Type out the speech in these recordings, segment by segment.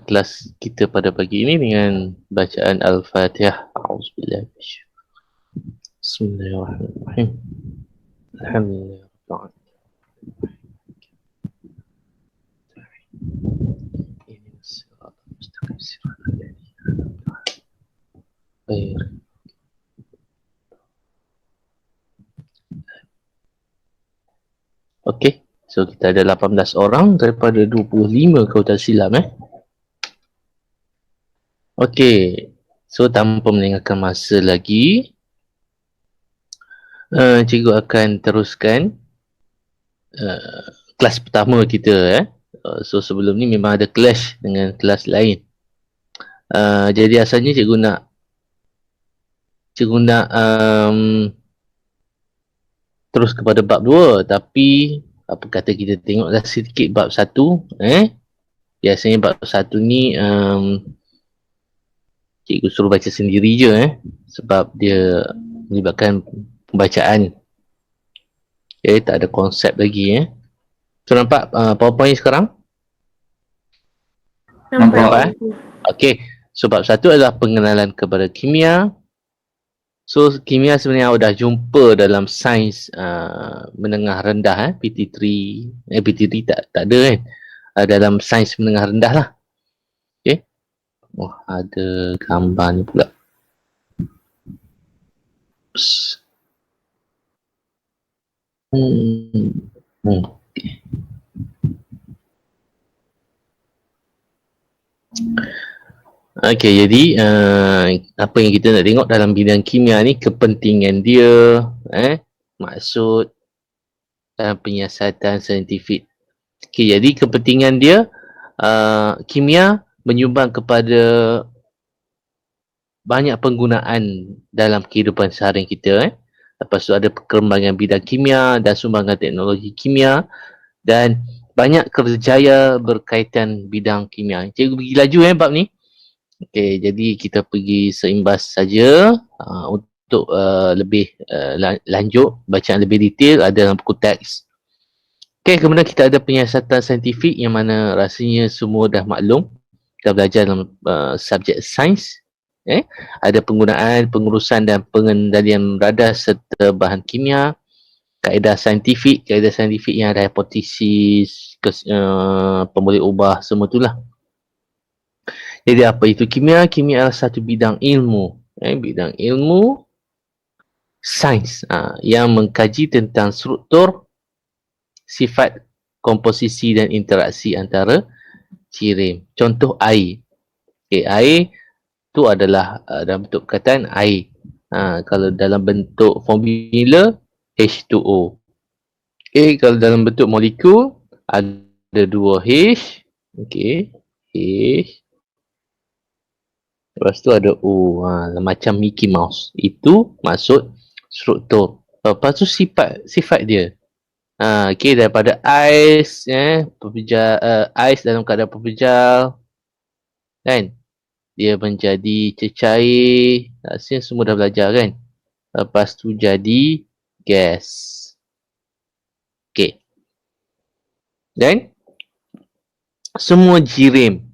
kelas kita pada pagi ini dengan bacaan Al-Fatihah. Auzubillah. Bismillahirrahmanirrahim. Alhamdulillah. Okey, so kita ada 18 orang daripada 25 kalau tak silap Okey, so tanpa melengahkan masa lagi, cikgu akan teruskan kelas pertama kita so sebelum ni memang ada clash dengan kelas lain. Jadi asalnya cikgu nak terus kepada bab 2, tapi apa kata kita tengoklah sedikit bab 1. Biasanya bab 1 ni cikgu suruh baca sendiri je sebab dia melibatkan pembacaan. Tak ada konsep lagi So nampak PowerPoint sekarang? Nampak Okey, so bab 1 adalah pengenalan kepada kimia. So kimia sebenarnya awak dah jumpa dalam sains menengah rendah PT3. PT3 tak ada dalam sains menengah rendah lah. Okey. Oh, ada gambar ni pula. Okey, jadi apa yang kita nak tengok dalam bidang kimia ni, kepentingan dia, maksud dan penyiasatan saintifik. Okey, jadi kepentingan dia, kimia menyumbang kepada banyak penggunaan dalam kehidupan seharian kita. Lepas tu ada perkembangan bidang kimia dan sumbangan teknologi kimia dan banyak kerjaya berkaitan bidang kimia. Cikgu pergi laju bab ni. Okey, jadi kita pergi seimbas saja untuk lebih lanjut, bacaan lebih detail ada dalam buku teks. Okey, kemudian kita ada penyiasatan saintifik yang mana rasanya semua dah maklum. Kita belajar dalam subjek sains. Ada penggunaan, pengurusan dan pengendalian radar serta bahan kimia. Kaedah saintifik yang ada hipotesis, pemboleh ubah, semua itulah. Jadi apa itu kimia? Kimia adalah satu bidang ilmu, bidang ilmu sains yang mengkaji tentang struktur, sifat, komposisi dan interaksi antara jirim. Contoh air. Air tu adalah dalam bentuk perkataan air. Kalau dalam bentuk formula H2O. Kalau dalam bentuk molekul ada 2 H. H. Lepas tu ada O, macam Mickey Mouse. Itu maksud struktur. Lepas tu sifat dia. Daripada ais, ais dalam keadaan pepejal, kan? Dia menjadi cecair. Rasanya semua dah belajar kan? Lepas tu jadi gas. Dan semua jirim.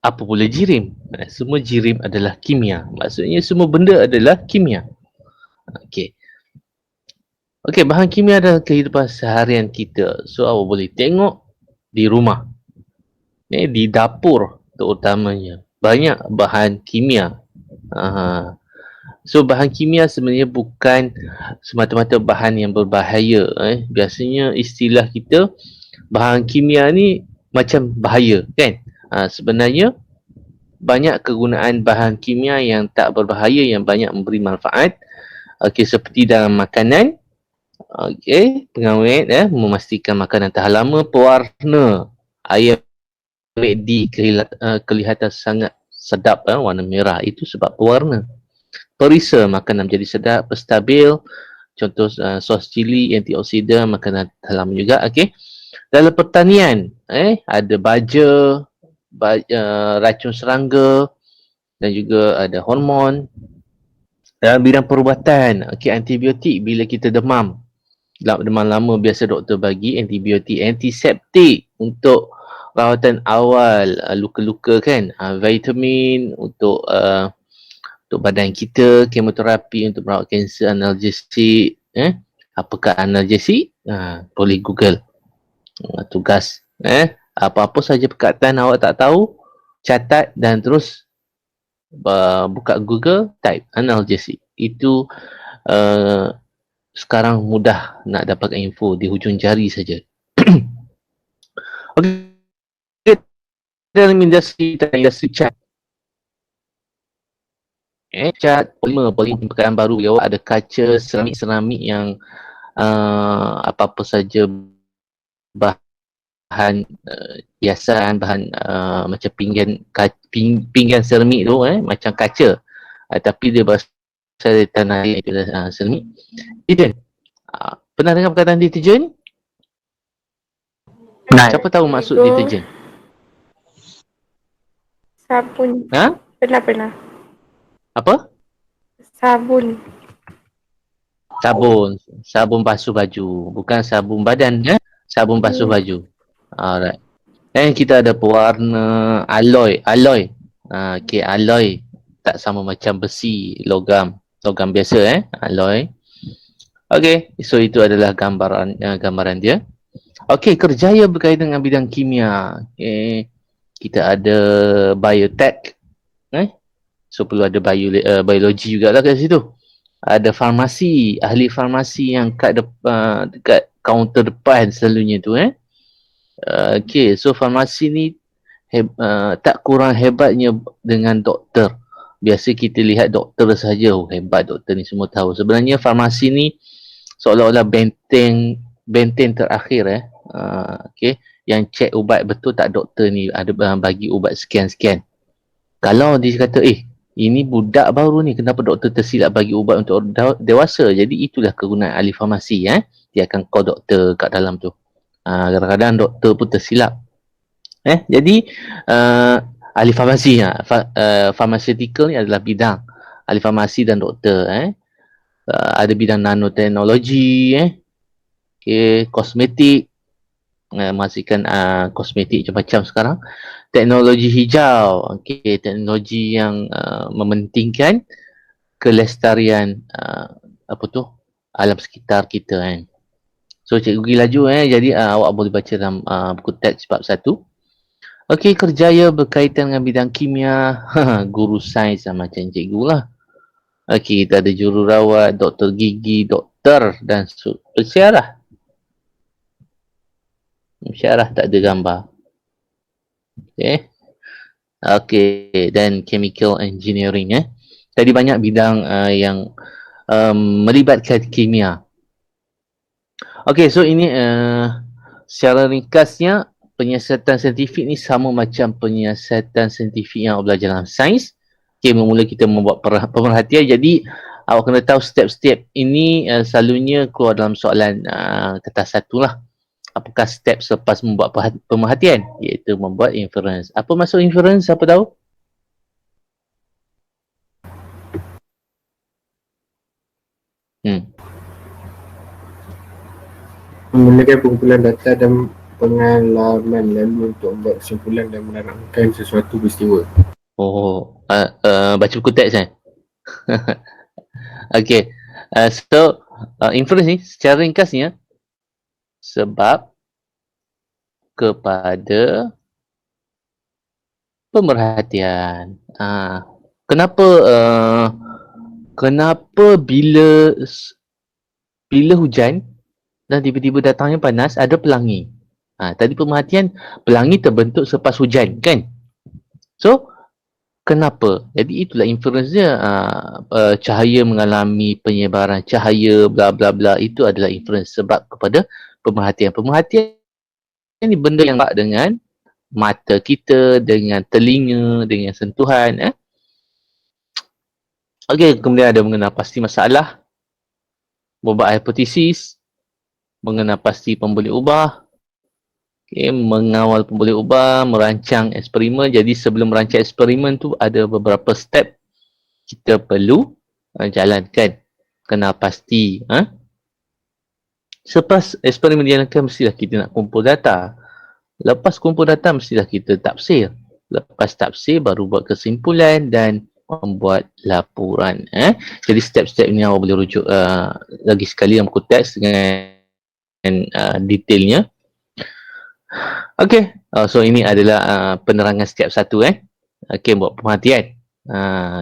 Apa pula jirim? Semua jirim adalah kimia. Maksudnya semua benda adalah kimia. Bahan kimia adalah kehidupan seharian kita. So awak boleh tengok di rumah. Di dapur terutamanya. Banyak bahan kimia. So bahan kimia sebenarnya bukan semata-mata bahan yang berbahaya. Biasanya istilah kita, bahan kimia ni macam bahaya kan? Sebenarnya banyak kegunaan bahan kimia yang tak berbahaya, yang banyak memberi manfaat. Seperti dalam makanan, pengawet, memastikan makanan tahan lama. Pewarna, ayam McD kelihatan sangat sedap, warna merah, itu sebab pewarna. Perisa, makanan menjadi sedap, stabil. Contoh sos cili, antioksidan, makanan tahan lama juga. Dalam pertanian, ada baja, racun serangga dan juga ada hormon. Dalam bidang perubatan, antibiotik bila kita demam lama biasa doktor bagi antibiotik, antiseptik untuk rawatan awal luka-luka kan, vitamin untuk badan kita, kemoterapi untuk merawat kanser, analgesik, apakah analgesik? Boleh Google. Tugas apa-apa saja perkataan awak tak tahu, catat dan terus buka Google, type analgesik. Itu sekarang mudah nak dapatkan info di hujung jari saja. Okey, dalam industri cat, cat polymer perkataan baru ya, ada kaca, seramik yang apa-apa saja bahan hiasan, bahan macam pinggan seramik tu macam kaca, tapi dia berasal dari tanah air, itu seramik. Deterjen, pernah dengar perkataan deterjen? Siapa tahu maksud deterjen? Sabun. Pernah. Apa? Sabun basuh baju, bukan sabun badan, sabun basuh baju. Alright. Dan kita ada pewarna alloy. Okay, alloy tak sama macam besi, logam biasa, alloy. Okay, so itu adalah gambaran dia. Okay, kerjaya berkaitan dengan bidang kimia. Okay, kita ada biotech, so perlu ada biologi juga lah kat situ. Ada farmasi, ahli farmasi yang dekat kaunter depan selalunya tu, Okay, so farmasi ni tak kurang hebatnya dengan doktor. Biasa kita lihat doktor saja, hebat doktor ni, semua tahu. Sebenarnya farmasi ni seolah-olah benteng terakhir, okay, yang cek ubat betul tak doktor ni ada bagi ubat sekian-sekian. Kalau dia kata ini budak baru ni, kenapa doktor tersilap bagi ubat untuk dewasa? Jadi itulah kegunaan ahli farmasi, dia akan call doktor kat dalam tu. Kadang-kadang doktor pun tersilap. Jadi ahli farmasi, pharmaceutical ni adalah bidang ahli farmasi dan doktor. Ada bidang nanoteknologi, okay, kosmetik, menghasilkan kosmetik macam-macam sekarang. Teknologi hijau, okay, teknologi yang mementingkan kelestarian alam sekitar kita, kan. So cikgu pergi laju, jadi awak boleh baca dalam buku teks bab 1. Okey, kerjaya berkaitan dengan bidang kimia. Guru sains macam cikgu lah. Okey, kita ada jururawat, doktor gigi, doktor dan pensyarah. Pensyarah tak ada gambar. Okey, dan chemical engineering, Tadi banyak bidang yang melibatkan kimia. Okey, so ini secara ringkasnya penyiasatan saintifik ni sama macam penyiasatan saintifik yang awak belajar dalam sains. Okay, mula kita membuat pemerhatian. Jadi awak kena tahu step-step ini selalunya keluar dalam soalan kertas 1 lah. Apakah step selepas membuat pemerhatian? Iaitu membuat inference. Apa maksud inference? Siapa tahu? Menggunakan pengumpulan data dan pengalaman lalu untuk membuat kesimpulan dan menerangkan sesuatu peristiwa. Baca buku teks, Okay, so inference ni secara ringkasnya sebab kepada pemerhatian. Kenapa bila hujan dan tiba-tiba datangnya panas, ada pelangi? Tadi pemerhatian, pelangi terbentuk selepas hujan, kan? So kenapa? Jadi itulah inference dia. Cahaya mengalami penyebaran cahaya, bla bla bla, itu adalah inference sebab kepada pemerhatian. Pemerhatian ni benda yang nampak dengan mata kita, dengan telinga, dengan sentuhan. Okey, kemudian ada mengenal pasti masalah, membuat hipotesis, mengenal pasti pemboleh ubah, mengawal pemboleh ubah, merancang eksperimen. Jadi sebelum merancang eksperimen tu ada beberapa step kita perlu jalankan. Kenal pasti. Selepas eksperimen dijalankan, mestilah kita nak kumpul data. Lepas kumpul data mestilah kita tafsir. Lepas tafsir baru buat kesimpulan dan membuat laporan. Jadi step-step ni awak boleh rujuk lagi sekali dalam buku teks dengan detailnya. Okey, so ini adalah penerangan step 1. Okey, buat perhatian.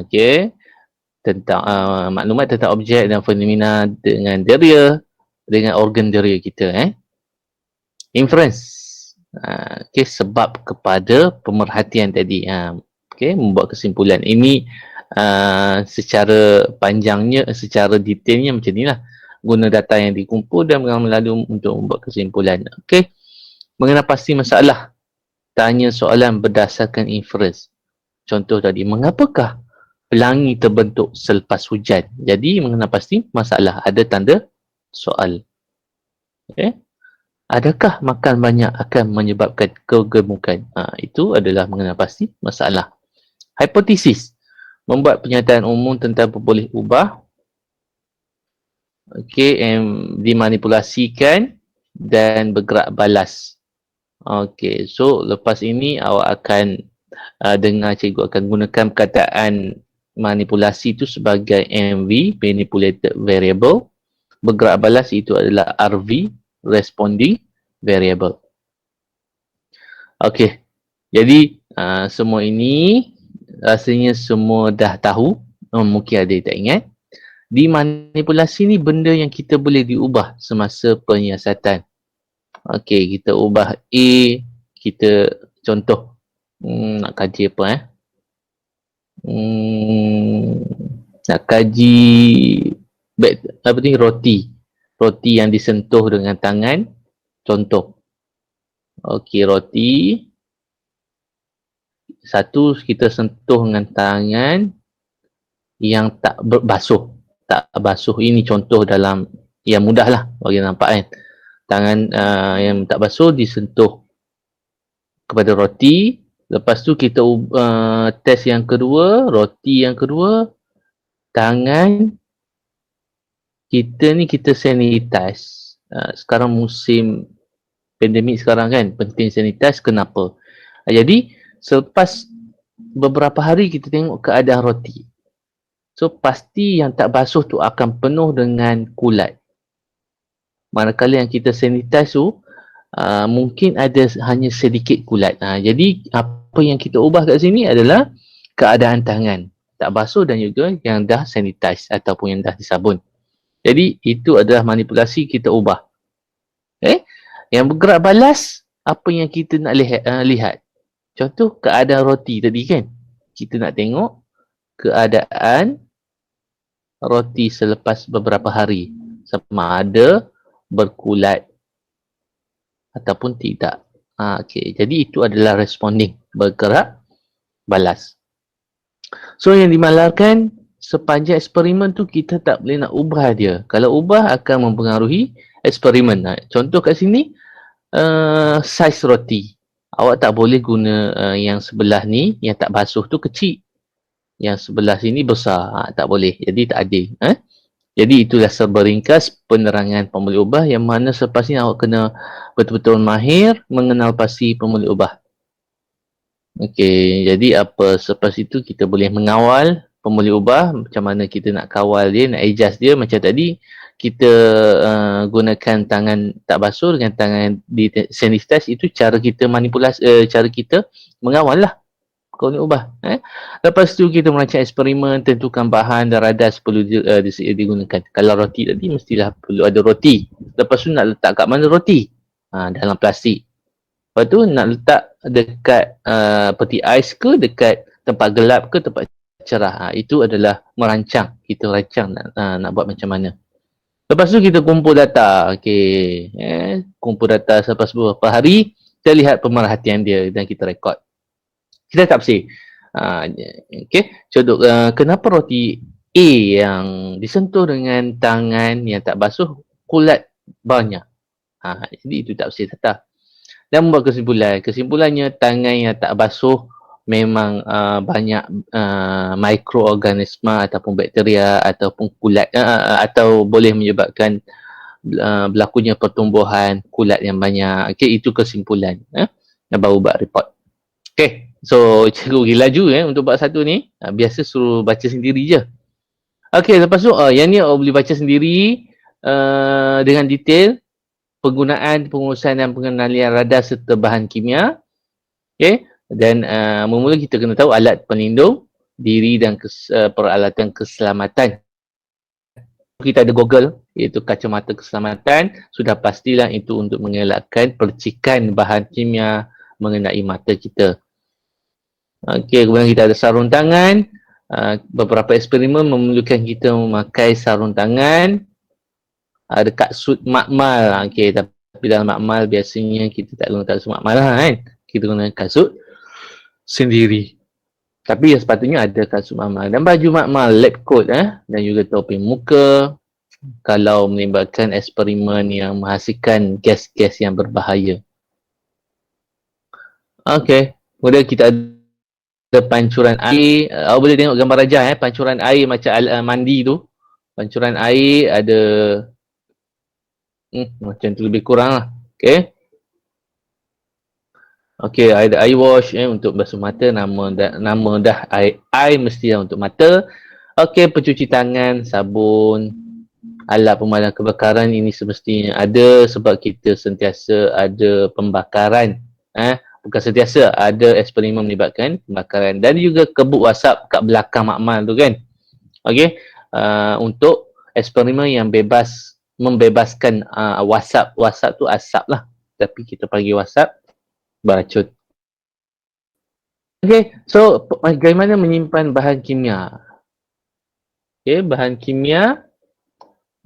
Okey, tentang maklumat tentang objek dan fenomena dengan deria, dengan organ deria kita. Inference. Okey, sebab kepada pemerhatian tadi. Okey, membuat kesimpulan. Ini secara panjangnya, secara detailnya macam inilah. Guna data yang dikumpul dan melalui untuk membuat kesimpulan. Okey, mengenal pasti masalah. Tanya soalan berdasarkan inference. Contoh tadi, mengapakah pelangi terbentuk selepas hujan? Jadi, mengenal pasti masalah. Ada tanda soal. Okey. Adakah makan banyak akan menyebabkan kegemukan? Itu adalah mengenal pasti masalah. Hipotesis. Membuat pernyataan umum tentang boleh ubah. Okey, dimanipulasikan dan bergerak balas. Okey, so lepas ini awak akan dengar cikgu akan gunakan perkataan manipulasi itu sebagai MV, manipulated variable. Bergerak balas itu adalah RV, responding variable. Okey, jadi semua ini rasanya semua dah tahu. Mungkin ada yang tak ingat. Dimanipulasi ni benda yang kita boleh diubah semasa penyiasatan. Okey, kita ubah A, kita contoh nak kaji apa nak kaji roti yang disentuh dengan tangan, contoh. Okey, roti satu kita sentuh dengan tangan yang tak basuh. Tak basuh ini contoh dalam yang mudah lah bagi nampak kan. Tangan yang tak basuh disentuh kepada roti. Lepas tu kita test yang kedua, roti yang kedua, tangan kita ni kita sanitize. Sekarang musim pandemik sekarang kan, penting sanitize. Kenapa? Jadi selepas beberapa hari kita tengok keadaan roti. So pasti yang tak basuh tu akan penuh dengan kulat. Manakala yang kita sanitize tu mungkin ada hanya sedikit kulat. Jadi apa yang kita ubah kat sini adalah keadaan tangan tak basuh dan juga yang dah sanitize ataupun yang dah disabun. Jadi itu adalah manipulasi kita ubah. Yang bergerak balas, apa yang kita nak lihat. Contoh keadaan roti tadi kan. Kita nak tengok keadaan roti selepas beberapa hari. Sama ada berkulat ataupun tidak. Okay. Jadi itu adalah responding, bergerak balas. So yang dimalarkan sepanjang eksperimen tu kita tak boleh nak ubah dia. Kalau ubah akan mempengaruhi eksperimen. Contoh kat sini saiz roti. Awak tak boleh guna yang sebelah ni yang tak basuh tu kecil. Yang sebelah sini besar. Tak boleh. Jadi tak adil. Jadi itulah seberingkas penerangan pemboleh ubah yang mana selepas ni awak kena betul-betul mahir mengenal pasti pemboleh ubah. Okey, jadi apa selepas itu kita boleh mengawal pemboleh ubah, macam mana kita nak kawal dia, nak adjust dia. Macam tadi kita gunakan tangan tak basuh dengan tangan di sanitize, itu cara kita manipulasi, cara kita mengawal lah pemboleh ubah. Lepas tu kita merancang eksperimen, tentukan bahan dan radas perlu digunakan. Kalau roti tadi mestilah perlu ada roti. Lepas tu nak letak kat mana roti? Dalam plastik. Lepas tu nak letak dekat peti ais ke, dekat tempat gelap ke, tempat cerah. Itu adalah merancang. Kita rancang nak buat macam mana. Lepas tu kita kumpul data. Okey, kumpul data selepas beberapa hari, kita lihat pemerhatian dia dan kita rekod. Kita tafsir. Okey, contoh kenapa roti A yang disentuh dengan tangan yang tak basuh kulat banyak. Jadi itu tafsir data. Dan membuat kesimpulan. Kesimpulannya tangan yang tak basuh memang banyak mikroorganisme ataupun bakteria ataupun kulat atau boleh menyebabkan berlakunya pertumbuhan kulat yang banyak. Okey, itu kesimpulan. dan baru buat report. Okay, so cikgu pergi laju untuk bab 1 ni. Biasa suruh baca sendiri je. Okay, lepas tu yang ni boleh baca sendiri dengan detail penggunaan, pengurusan dan pengenalian radar serta bahan kimia. Okay, dan mula-mula kita kena tahu alat pelindung diri dan peralatan keselamatan. Kita ada goggle, iaitu kacamata keselamatan. Sudah pastilah itu untuk mengelakkan percikan bahan kimia mengenai mata kita. Okey, kemudian kita ada sarung tangan. Beberapa eksperimen memerlukan kita memakai sarung tangan. Ada kasut makmal. Okey, tapi dalam makmal biasanya kita tak guna kasut makmal lah kan. Kita guna kasut sendiri. Tapi sepatutnya ada kasut makmal dan baju makmal, lab coat dan juga topi muka kalau melibatkan eksperimen yang menghasilkan gas-gas yang berbahaya. Okey, kemudian kita ada pancuran air. Boleh tengok gambar rajah pancuran air macam mandi tu. Pancuran air ada macam tu lebih kurang lah. Okey. Okey, ada eye wash untuk basuh mata, nama dah air mesti untuk mata. Okey, pencuci tangan, sabun, alat pemadam kebakaran ini semestinya ada sebab kita sentiasa ada pembakaran. Bukan sentiasa, ada eksperimen melibatkan pembakaran dan juga kebut asap kat belakang makmal tu kan. Okey, untuk eksperimen yang membebaskan wasap tu asap lah. Tapi kita panggil wasap beracun. Okey, so bagaimana menyimpan bahan kimia? Okey, bahan kimia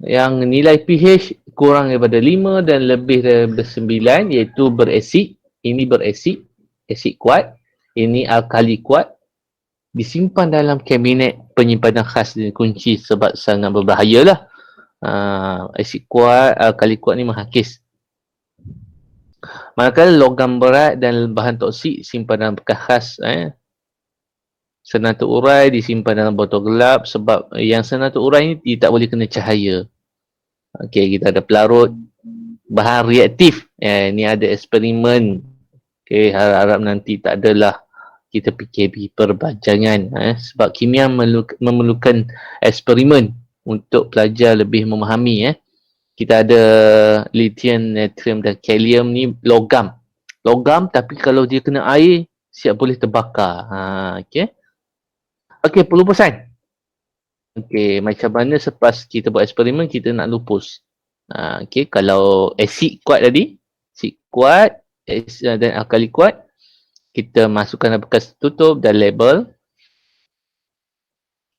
yang nilai pH kurang daripada 5 dan lebih daripada 9 iaitu berasid. Ini berasid, asid kuat. Ini alkali kuat. Disimpan dalam kabinet penyimpanan khas dan kunci sebab sangat berbahaya lah. Asid kuat, alkali kuat ni menghakis. Manakala logam berat dan bahan toksik simpan dalam bekas khas senang terurai disimpan dalam botol gelap sebab yang senang terurai ni tak boleh kena cahaya. Okey, kita ada pelarut bahan reaktif. Ni ada eksperimen. Okey, harap-harap nanti tak adalah kita PKP perbanjangan sebab kimia memerlukan eksperimen untuk pelajar lebih memahami. Kita ada lithium, natrium dan kalium ni logam. Logam tapi kalau dia kena air siap boleh terbakar. Okey. Okey, perlu pesan. Okey, macam mana selepas kita buat eksperimen kita nak lupus. Okey, kalau asid kuat tadi, asid kuat dan alkali kuat, kita masukkan dalam bekas tutup dan label.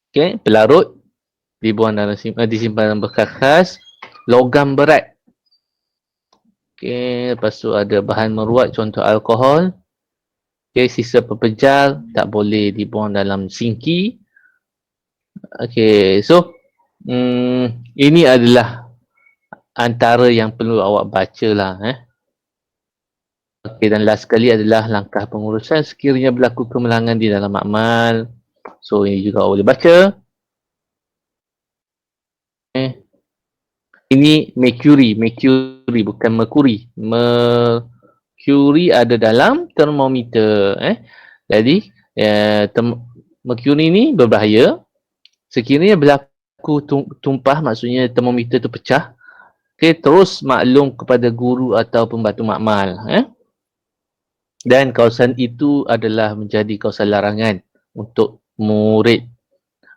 Okey, pelarut dibuang dalam disimpan dalam bekas khas. Logam berat. Okey, lepas tu ada bahan meruat contoh alkohol. Okey, sisa pepejal tak boleh dibuang dalam sinki. Okey, so ini adalah antara yang perlu awak baca lah. Okey, dan last sekali adalah langkah pengurusan sekiranya berlaku kemalangan di dalam makmal. So ini juga awak boleh baca. Ini mercury bukan mercury. Mercury ada dalam termometer. Jadi mercury ni berbahaya. Sekiranya berlaku tumpah, maksudnya termometer tu pecah. Okay, terus maklum kepada guru atau pembantu makmal. Dan kawasan itu adalah menjadi kawasan larangan untuk murid.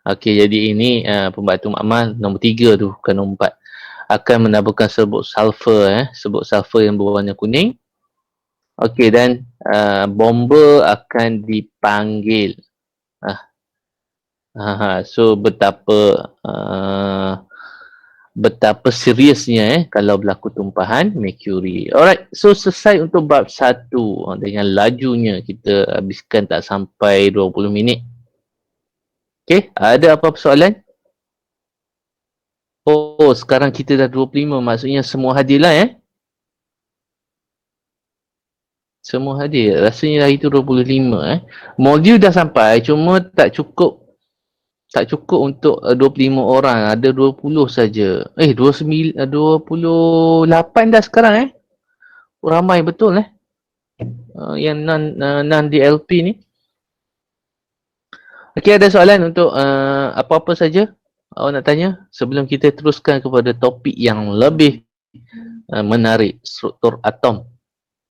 Okey, jadi ini pembantu makmal nombor 3 tu, bukan nombor 4. Akan menaburkan serbuk sulfur, serbuk sulfur yang berwarna kuning. Okey, dan bomba akan dipanggil. So betapa seriusnya kalau berlaku tumpahan mercury. Alright, so selesai untuk bab 1 dengan lajunya kita habiskan tak sampai 20 minit. Okey, ada apa soalan? Oh, sekarang kita dah 25, maksudnya semua hadir lah Semua hadir. Rasanya hari tu 25 Modul dah sampai, cuma tak cukup untuk 25 orang. Ada 20 saja. 28 dah sekarang Ramai betul yang non DLP ni. Okey, ada soalan untuk apa-apa saja awak nak tanya sebelum kita teruskan kepada topik yang lebih menarik, struktur atom.